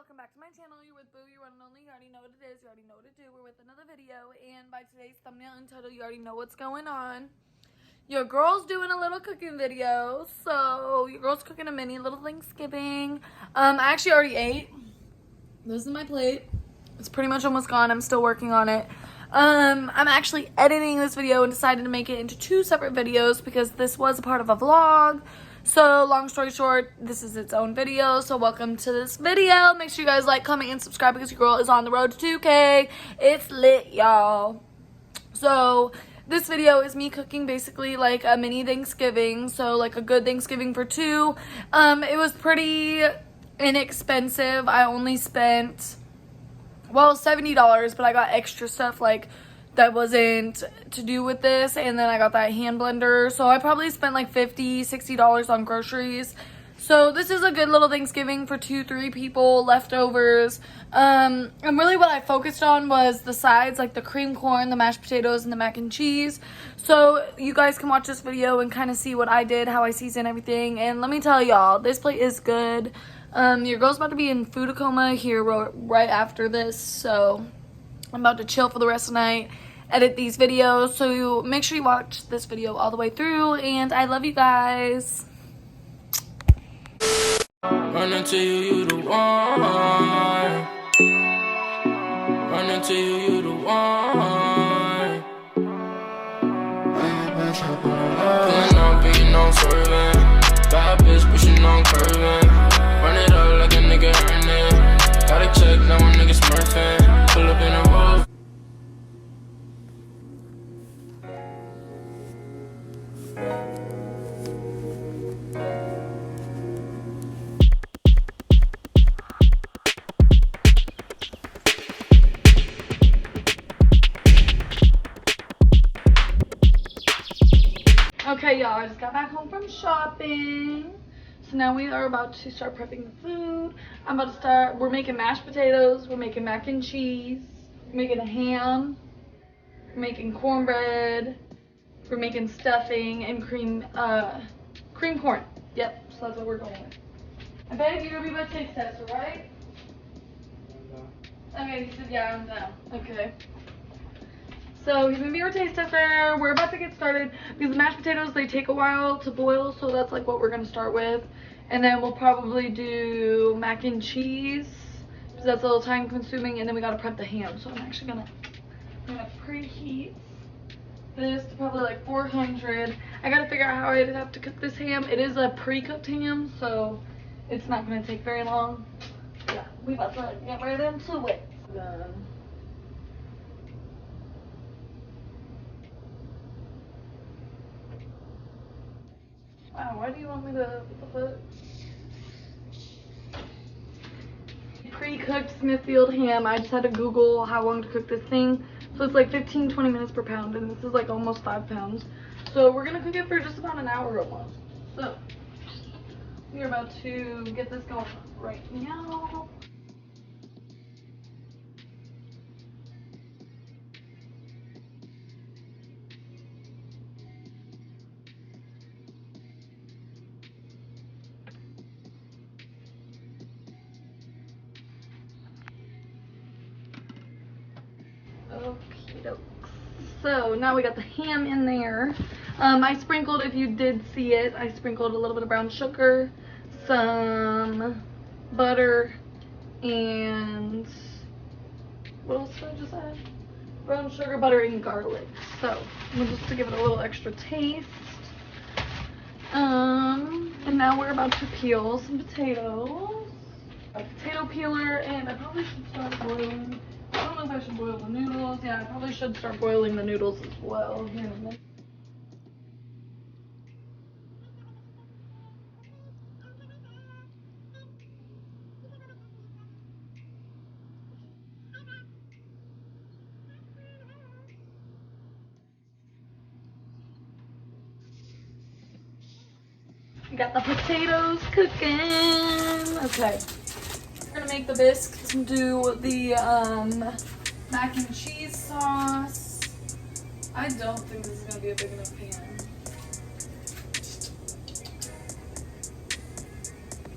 welcome back to my channel. You're with Boo, your one and only. You already know what it is. You already know what to do. We're with another video, and by today's thumbnail and title, you already know what's going on. Your girl's doing a little cooking video. So your girl's cooking a mini little Thanksgiving. I actually already ate. This is my plate. It's pretty much almost gone. I'm still working on it. I'm actually editing this video and decided to make it into two separate videos because this was a part of a vlog. So long story short, this is its own video. So welcome to this video. Make sure you guys like, comment, and subscribe because your girl is on the road to 2K. It's lit, y'all. So this video is me cooking basically like a mini Thanksgiving. So like a good Thanksgiving for two. It was pretty inexpensive. I only spent, well, $70, but I got extra stuff like that wasn't to do with this, and then I got that hand blender, so I probably spent like $50-$60 on groceries. So this is a good little Thanksgiving for 2-3 people, leftovers. And really what I focused on was the sides, like the cream corn, the mashed potatoes, and the mac and cheese. So you guys can watch this video and kind of see what I did, how I seasoned everything. And let me tell y'all, this plate is good. Your girl's about to be in food coma here right after this, so I'm about to chill for the rest of the night, edit these videos. So make sure you watch this video all the way through, and I love you guys. Run into you the one. Run into you the one. Pulling up, beating on swerving. Bad bitch pushing on curving. Run it up like a nigga earning. Gotta check, now a nigga smurfing. Pull up in a roll. Okay, y'all, I just got back home from shopping. So now we are about to start prepping the food. We're making mashed potatoes, we're making mac and cheese, we're making a ham, we're making cornbread, we're making stuffing, and cream corn. Yep, so that's what we're going with. I bet you're gonna be my taste tester, right? Okay, he said yeah, I'm down. Okay. So he's gonna be our taste tester. We're about to get started because the mashed potatoes, they take a while to boil, so that's like what we're gonna start with. And then we'll probably do mac and cheese because that's a little time consuming, and then we gotta prep the ham. So I'm actually gonna preheat this to probably like 400. I gotta figure out how I'd have to cook this ham. It is a pre-cooked ham, so it's not gonna take very long. Yeah, we about to get right into it. Wow, why do you want me to put pre-cooked Smithfield ham? I just had to Google how long to cook this thing. So it's like 15-20 minutes per pound, and this is like almost 5 pounds. So we're gonna cook it for just about an hour almost. So we're about to get this going right now. Okie doke. So now we got the ham in there. I sprinkled, if you did see it, I sprinkled a little bit of brown sugar, some butter, and what else did I just add? Brown sugar, butter, and garlic. So just to give it a little extra taste. And now we're about to peel some potatoes. A potato peeler, and I probably should start boiling. I don't know if I should boil the noodles. Yeah, I probably should start boiling the noodles as well here in a minute. We got the potatoes cooking. Okay. We're gonna make the bisques and do the mac and cheese sauce. I don't think this is gonna be a big enough pan.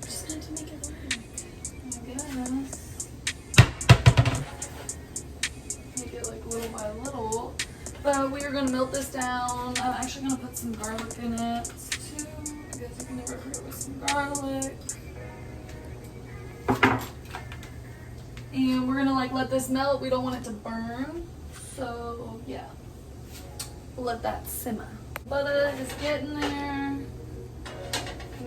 Just need to make it work, I guess. gonna melt this down. I'm actually gonna put some garlic in it too. I guess you can never hurt with some garlic. And we're gonna like let this melt. We don't want it to burn. So yeah, we'll let that simmer. Butter is getting there.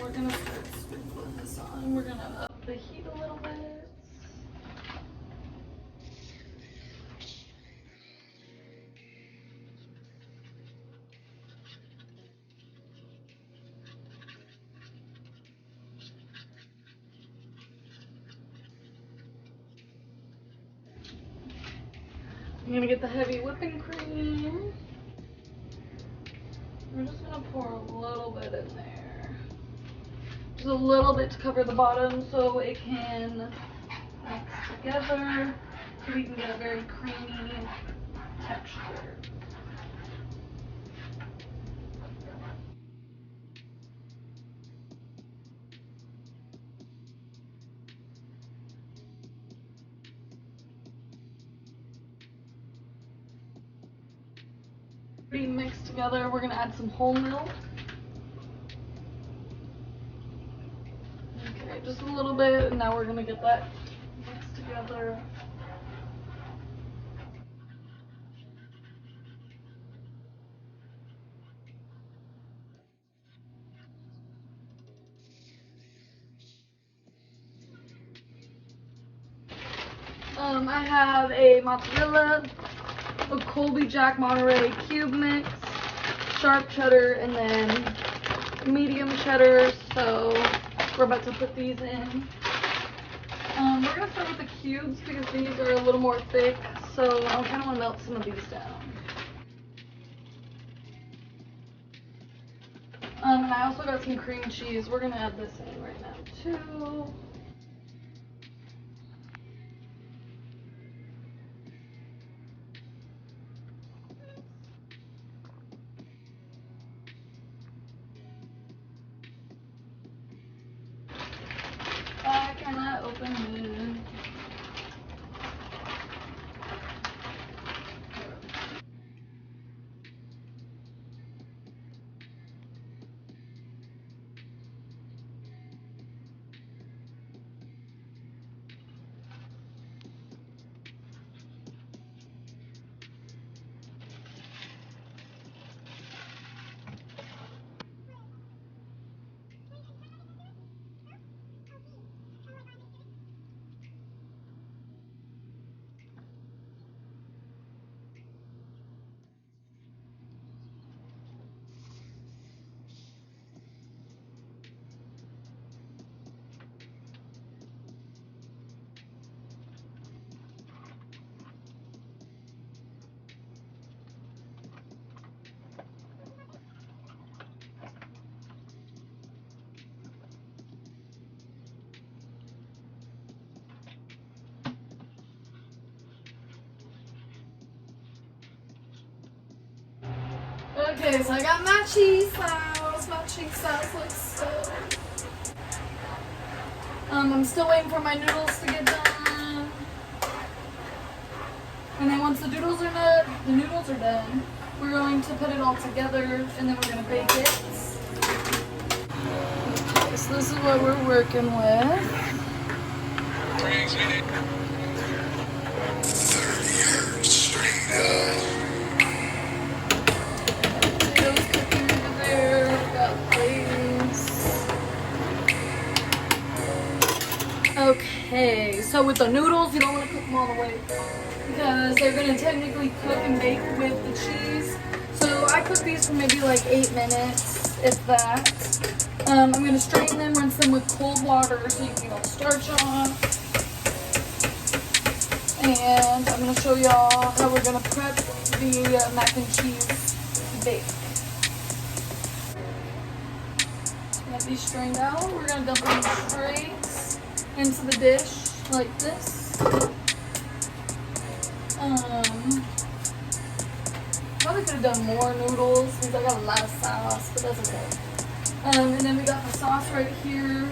We're gonna start sprinkling this on. We're gonna up the heat a little bit. I'm gonna get the heavy whipping cream. We're just gonna pour a little bit in there. Just a little bit to cover the bottom so it can mix together so we can get a very creamy texture. Pretty mixed together, we're gonna add some whole milk. Okay, just a little bit, and now we're gonna get that mixed together. I have a mozzarella, a Colby Jack Monterey cube mix, sharp cheddar, and then medium cheddar. So we're about to put these in. We're gonna start with the cubes because these are a little more thick. So I kind of want to melt some of these down. And I also got some cream cheese. We're gonna add this in right now too. Why can I open it? Okay, so I got my cheese sauce. My cheese sauce looks so. I'm still waiting for my noodles to get done. And then once the noodles are done, we're going to put it all together and then we're going to bake it. Okay, so this is what we're working with. 30 hertz straight up. Okay, so with the noodles, you don't want to cook them all the way because they're going to technically cook and bake with the cheese. So I cook these for maybe like 8 minutes, if that. I'm going to strain them, rinse them with cold water so you can get all the starch off. And I'm going to show y'all how we're going to prep the mac and cheese bake. Get these strained out. We're going to dump them straight into the dish like this. Probably could have done more noodles because I got a lot of sauce, but that's okay. And then we got the sauce right here.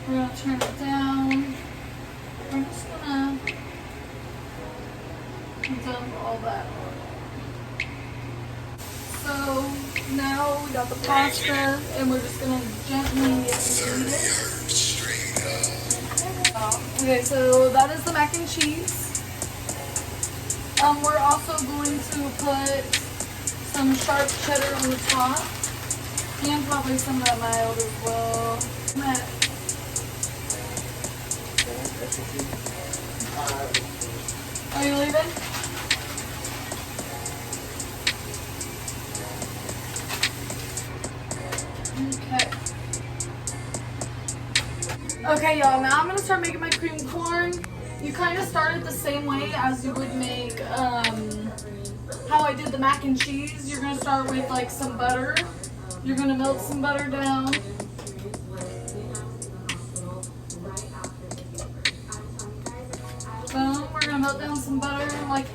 We're gonna turn it down. We're just gonna dump all that on. So now we got the pasta and we're just gonna gently knead it. Okay, so that is the mac and cheese. We're also going to put some sharp cheddar on the top and probably some of that mild as well. Are you leaving? Okay, y'all, now I'm gonna start making my cream corn. You kind of start it the same way as you would make how I did the mac and cheese. You're gonna start with like some butter. You're gonna melt some butter down. Boom, we're gonna melt down some butter like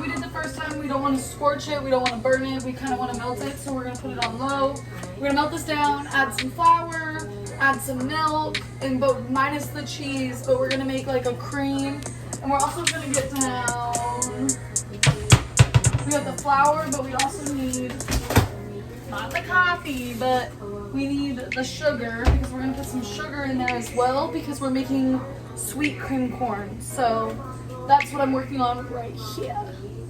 we did the first time. We don't want to scorch it, we don't want to burn it, we kind of want to melt it, so we're gonna put it on low. We're gonna melt this down, add some flour, add some milk, and but minus the cheese, but we're gonna make like a cream. And we're also gonna get down, we have the flour, but we also need not the coffee, but we need the sugar, because we're gonna put some sugar in there as well, because we're making sweet cream corn. So that's what I'm working on right here.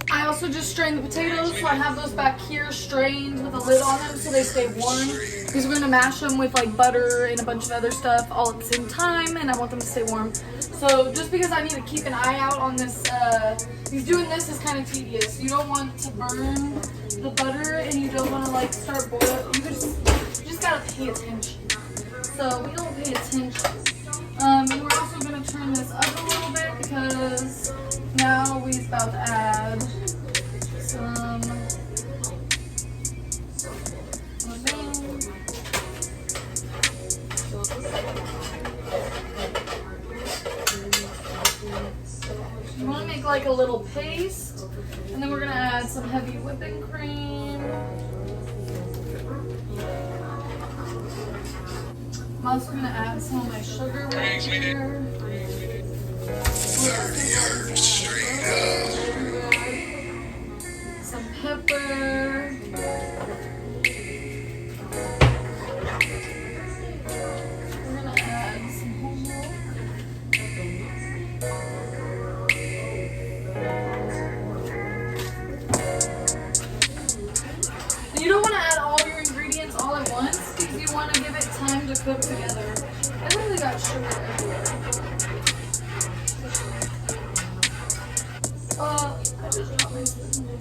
I also just strained the potatoes, so I have those back here strained with a lid on them so they stay warm, because we're gonna mash them with like butter and a bunch of other stuff all at the same time, and I want them to stay warm. So just because I need to keep an eye out on this, because doing this is kind of tedious. You don't want to burn the butter, and you don't want to like start boiling. You just gotta pay attention. So we don't pay attention. And we're also gonna turn this up a little bit, because now we're about to add some you want to make like a little paste, and then we're gonna add some heavy whipping cream. I'm also gonna add some of my sugar right here. Some pepper. We're gonna add some whole milk. You don't want to add all your ingredients all at once, because you want to give it time to cook together. I really got sugar everywhere. I just dropped my spoon.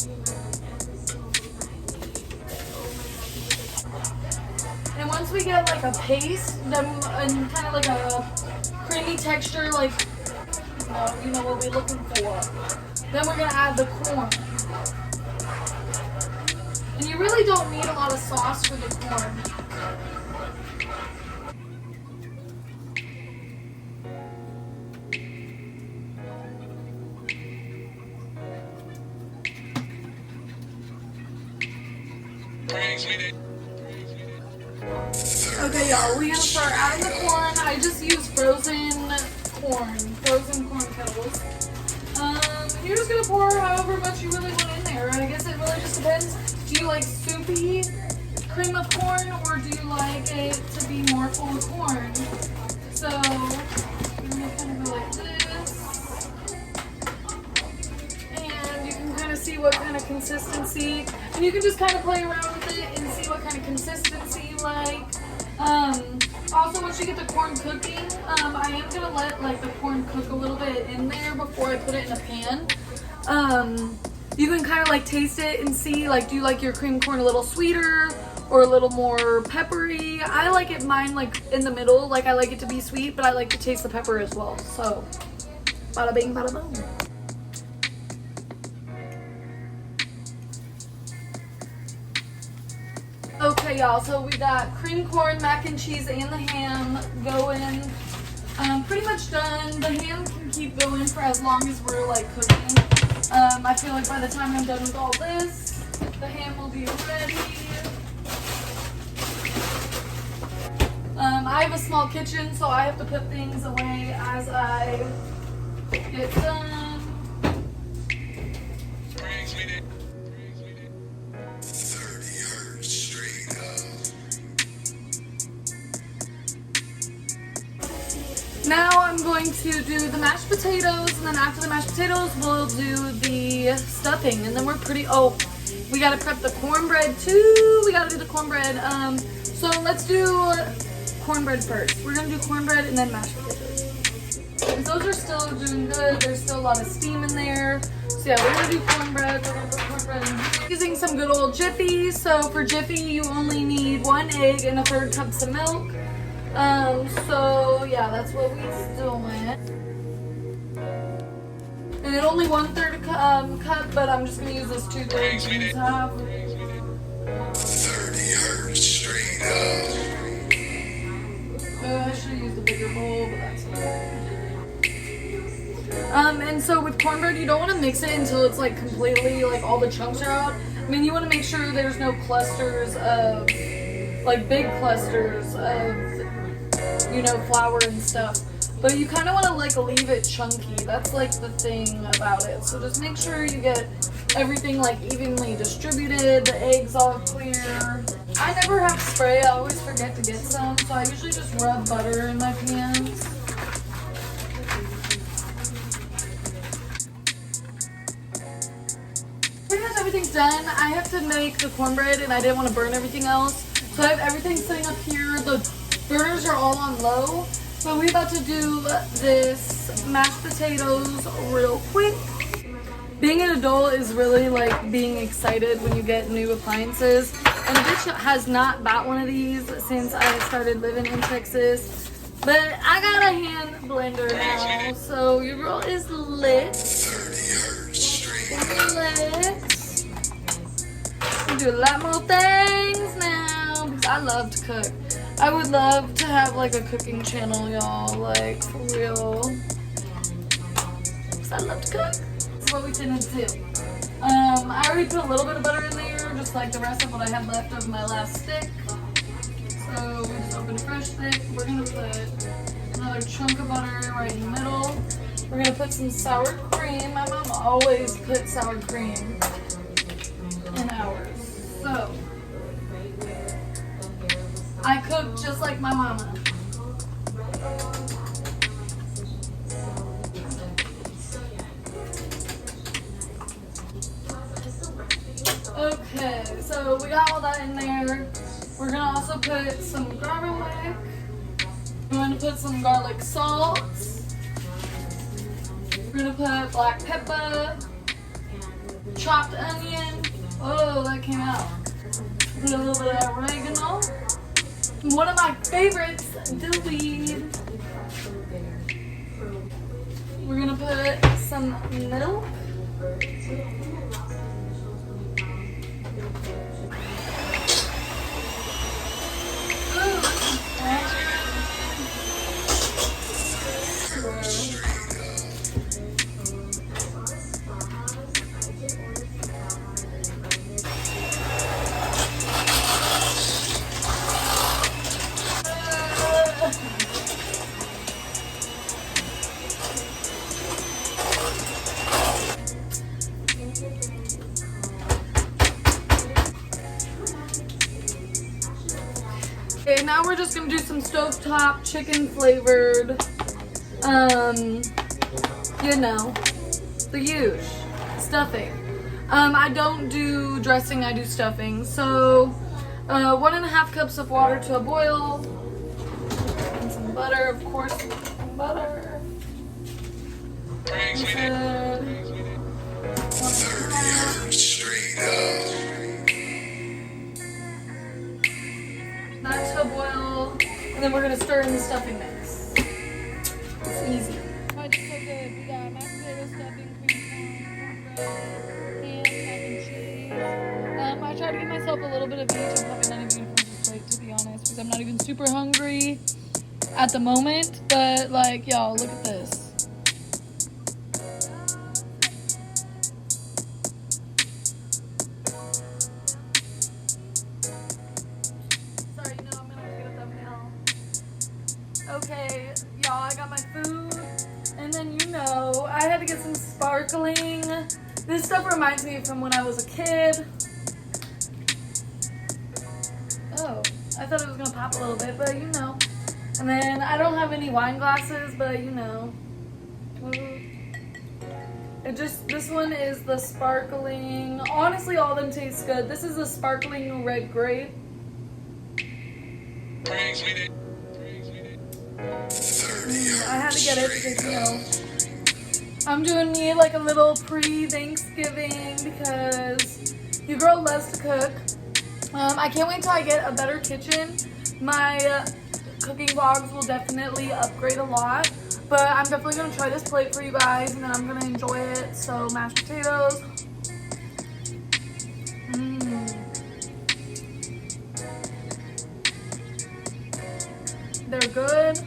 And once we get like a paste, then and kind of like a creamy texture, like you know what we're looking for, then we're gonna add the corn. And you really don't need a lot of sauce for the corn. Okay, y'all, we're gonna start adding the corn. I just use frozen corn kettles. You're just gonna pour however much you really want in there. I guess it really just depends. Do you like soupy cream of corn, or do you like it to be more full of corn? So I'm gonna kind of go like this, and you can kind of see what kind of consistency, and you can just kind of play around with it and see what kind of consistency you like. Also, once you get the corn cooking, I am gonna let like the corn cook a little bit in there before I put it in a pan. You can kind of like taste it and see, like, do you like your cream corn a little sweeter or a little more peppery? I like it mine like in the middle. Like, I like it to be sweet, but I like to taste the pepper as well. So bada bing, bada boom. Okay, y'all, so we got cream corn, mac and cheese, and the ham going. Pretty much done. The ham can keep going for as long as we're like cooking. I feel like by the time I'm done with all this, the ham will be ready. I have a small kitchen, so I have to put things away as I get done. 30 going to do the mashed potatoes, and then after the mashed potatoes, we'll do the stuffing, and then we're pretty, oh, we gotta prep the cornbread too. We gotta do the cornbread. So let's do cornbread first. We're gonna do cornbread and then mashed potatoes. And those are still doing good. There's still a lot of steam in there. So yeah, we're gonna do cornbread. We're gonna put cornbread in. Using some good old Jiffy. So for Jiffy, you only need 1 egg and 1/3 cups of milk. So yeah, that's what we're doing. And it only 1/3 cup, but I'm just gonna use this 2/3 and use half. 30 hertz straight up. I should have used a bigger bowl, but that's okay. And so with cornbread, you don't want to mix it until it's like completely, like all the chunks are out. I mean, you want to make sure there's no clusters of, like big clusters of, you know, flour and stuff. But you kind of want to like leave it chunky. That's like the thing about it. So just make sure you get everything like evenly distributed, the eggs all clear. I never have spray, I always forget to get some, so I usually just rub butter in my pans. Pretty much everything's done. I have to make the cornbread and I didn't want to burn everything else. So I have everything sitting up here. The burners are all on low. So we're about to do this mashed potatoes real quick. Being an adult is really like being excited when you get new appliances. And a bitch has not bought one of these since I started living in Texas. But I got a hand blender now, so your girl is lit. 30 hertz straight Lit. We do a lot more things now because I love to cook. I would love to have like a cooking channel, y'all, like for real. Because I love to cook. That's what we tend to do. I already put a little bit of butter in there, just like the rest of what I had left of my last stick. So we just open a fresh stick. We're gonna put another chunk of butter right in the middle. We're gonna put some sour cream. My mom always puts sour cream in ours. So I cook just like my mama. Okay, so we got all that in there. We're gonna also put some garlic. We're gonna put some garlic salt. We're gonna put black pepper, chopped onion. Oh, that came out. Put a little bit of oregano. One of my favorites, the weed. We're gonna put some milk. Okay, now we're just gonna do some stovetop chicken flavored, you know, the huge stuffing. I don't do dressing, I do stuffing. So, 1.5 cups of water to a boil, and some butter, of course, butter. 30 hertz straight up. That to a boil, and then we're gonna stir in the stuffing mix. It's easy. Oh, it's so good. We got mashed potato stuffing, cream corn, cornbread, ham, mac and cheese. I tried to give myself a little bit of each. I'm probably not even gonna finish this plate, to be honest, because I'm not even super hungry at the moment. But like, y'all, look at this. Okay, y'all, I got my food, and then you know, I had to get some sparkling. This stuff reminds me from when I was a kid. Oh, I thought it was gonna pop a little bit, but you know, And then I don't have any wine glasses, but you know. This one is the sparkling. Honestly, all of them taste good. This is a sparkling red grape. I had to get it because, you know, I'm doing me like a little pre-Thanksgiving because your girl loves to cook. I can't wait till I get a better kitchen. My cooking vlogs will definitely upgrade a lot. But I'm definitely going to try this plate for you guys, and then I'm going to enjoy it. So, mashed potatoes. They're good.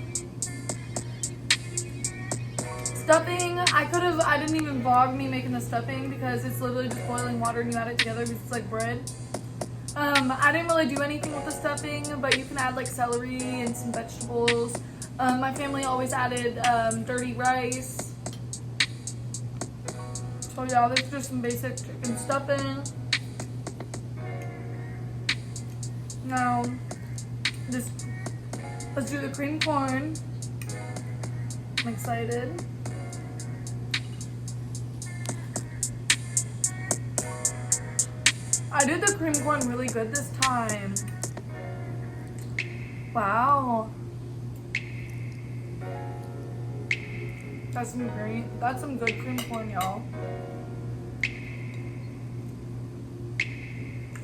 Stuffing, I didn't even vlog me making the stuffing because it's literally just boiling water and you add it together because it's like bread. I didn't really do anything with the stuffing, but you can add like celery and some vegetables. My family always added dirty rice. So yeah, this is just some basic chicken stuffing. Now, let's do the cream corn. I'm excited. I did the cream corn really good this time. Wow. That's some good cream corn, y'all.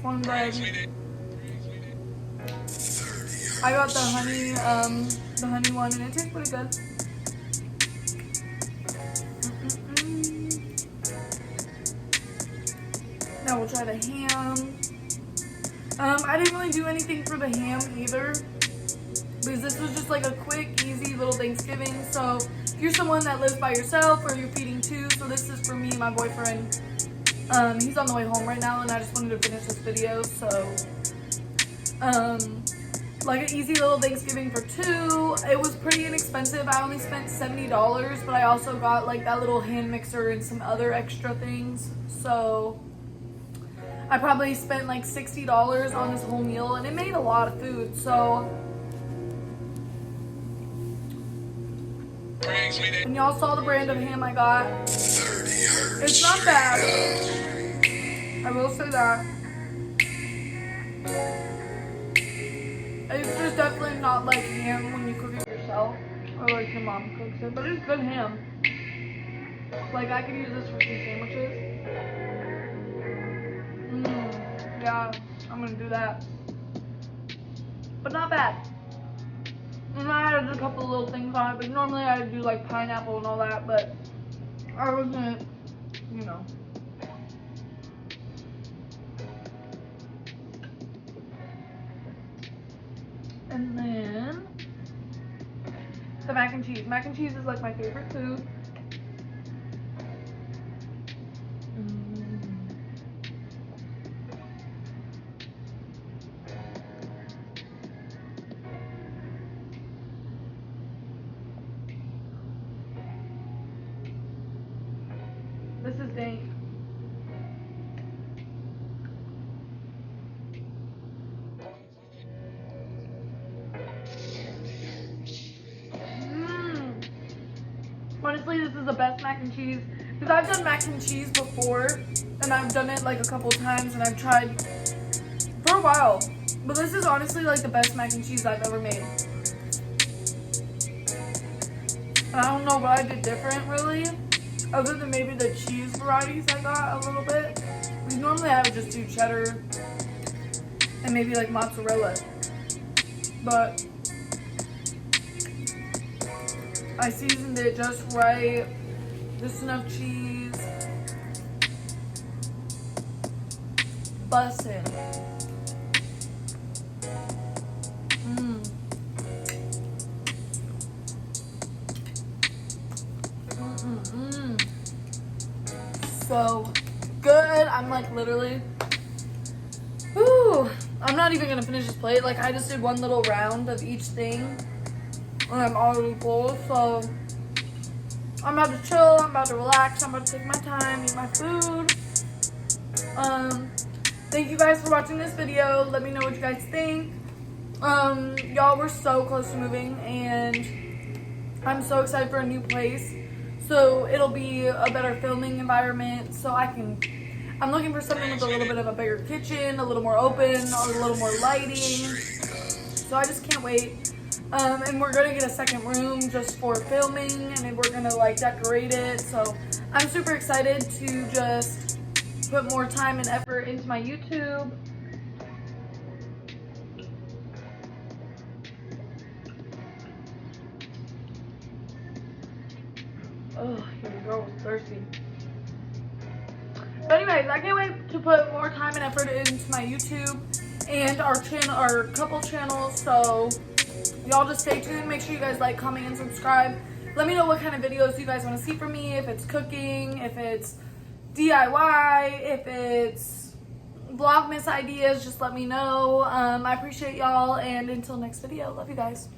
Cornbread. I got the honey one, and it tastes pretty good. Now we'll try the ham. I didn't really do anything for the ham either, because this was just like a quick, easy little Thanksgiving. So if you're someone that lives by yourself or you're feeding two, so this is for me and my boyfriend. He's on the way home right now, and I just wanted to finish this video. So, like an easy little Thanksgiving for two. It was pretty inexpensive. I only spent $70, but I also got like that little hand mixer and some other extra things. So I probably spent like $60 on this whole meal, and it made a lot of food. So, and y'all saw the brand of ham I got. It's not bad. I will say that. It's just definitely not like ham when you cook it yourself, or like your mom cooks it, but it's good ham. Like, I could use this for some sandwiches. Yeah, I'm gonna do that. But not bad. And I added a couple little things on it, but normally I do like pineapple and all that, but I wasn't, you know. And then the mac and cheese. Mac and cheese is like my favorite food. This is dank. Honestly, this is the best mac and cheese, because I've done mac and cheese before, and I've done it like a couple times, and I've tried for a while, but this is honestly like the best mac and cheese I've ever made. And I don't know what I did different really, other than maybe the cheese varieties I got a little bit, because normally I would just do cheddar and maybe like mozzarella, but I seasoned it just right, just enough cheese, bussin'. So good. I'm like literally, whew, I'm not even gonna finish this plate. Like, I just did one little round of each thing, and I'm already full. So I'm about to chill, I'm about to relax, I'm about to take my time, eat my food. Thank you guys for watching this video. Let me know what you guys think. Y'all, we're so close to moving, and I'm so excited for a new place. So it'll be a better filming environment. So I'm looking for something with a little bit of a bigger kitchen, a little more open, a little more lighting. So I just can't wait. And we're gonna get a second room just for filming, and then we're gonna like decorate it. So I'm super excited to just put more time and effort into my YouTube. Oh, your girl was thirsty. But anyways, I can't wait to put more time and effort into my YouTube and our couple channels. So y'all just stay tuned. Make sure you guys like, comment, and subscribe. Let me know what kind of videos you guys want to see from me. If it's cooking, if it's DIY, if it's Vlogmas ideas, just let me know. I appreciate y'all, and until next video, love you guys.